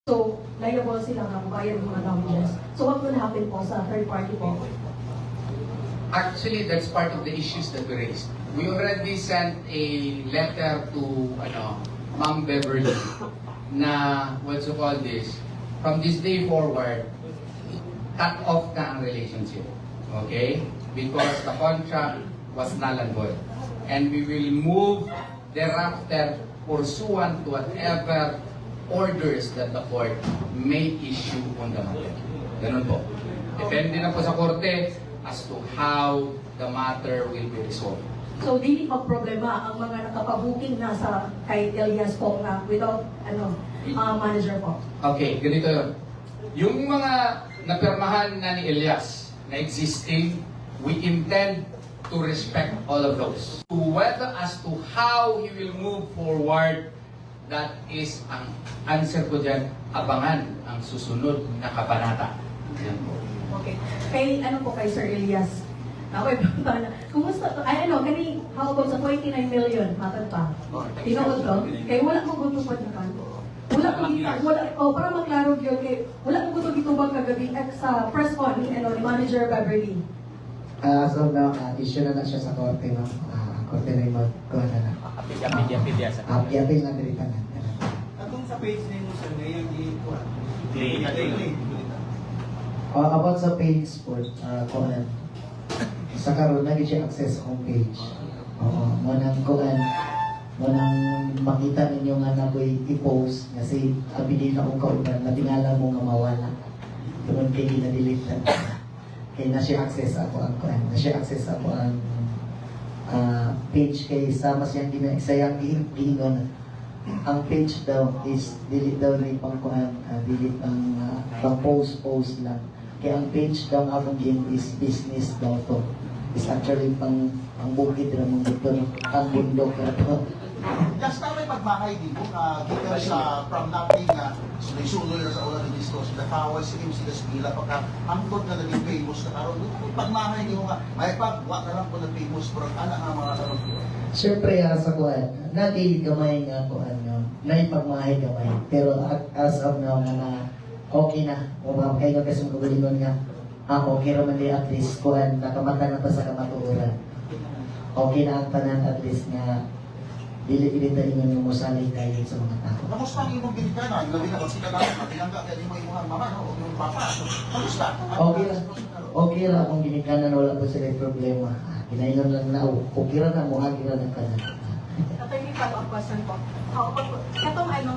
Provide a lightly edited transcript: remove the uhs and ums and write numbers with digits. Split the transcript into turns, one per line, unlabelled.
So, liable sila ng bayad ng mga damages. So, what will happen po sa third party po?
Actually, that's part of the issues that we raised. We already sent a letter to Ma'am Beverly na, what's you call this, from this day forward, cut off na ang relationship. Okay? Because the contract was null and void. And we will move thereafter pursuant to whatever orders that the court may issue on the matter. Ganun po. Depende na po sa korte as to how the matter will be resolved.
So, di pa problema ang mga nakapabuking na sa kay Elias po na without manager po.
Okay, ganito yun. Yung mga napirmahan na ni Elias na existing, we intend to respect all of those. Whether as to how he will move forward, that is ang answer ko dyan, abangan ang susunod na kabanata. Yan po.
Okay. Kay, ano po kay Sir Elias? Okay, kumusta to? Ay, ano, kani, how about sa 29 million? Matag pa. Tingnan to? Kay wala ko gutupad na kan. Wala ko para maklaro yun, kay wala ko gutubag kagabi sa press con ni Manager Beverly.
So now, issue na siya sa korte, no? Korte na yung magkuha na. Apil na dito na.
Atong sa page ninyo sa ngayong ikuha.
About sa page po, kuhan. Sa karoon, naging siya access homepage. Munang kuhan, munang makita ninyo nga na ko'y i-post kasi abilin akong kauban na tingala mo nga mawala. Tuman kayo ginadilate na. Kaya na siya access ako ang kuhan. Na siya access ako ang page kay sama siyang sayang giingon. Ang page daw is delete daw rin pang kuhan, delete pang post lang. Kaya ang page daw nga akong game is business daw to. Is actually pang bukid na mong dito, ang bundok na to.
Just na may pagmahay dito na gikan sa from nothing na sunod na sa ulan ni Cristo sila kaway si MC sila pagka angkot na naging famous na karon may pagmahay dito nga may pagwa na lang po na famous pero ana nga mga karon.
Siyempre sa kuhan, nati gamay nga kuhan no. Nay pagmahay gamay. Pero as of now na okay na. O ba kayo kasi magalingon nga. Okay raman di at least kuhan nakamata na pa sa kamatuoran. Okay na ang tanan at least nga dili-dili tayo nga mo sanay tayo sa mga tao.
Kamusta ang imong ginikanan? Labi na kasi kada matinangga kay mo imong mama no o yung papa. Kamusta? Okay ra akong ginikanan wala pa sila problema. Kinainom lang na okay ra na mo hagi ra ng kanan.
Attorney, follow-up question po. Katong ano,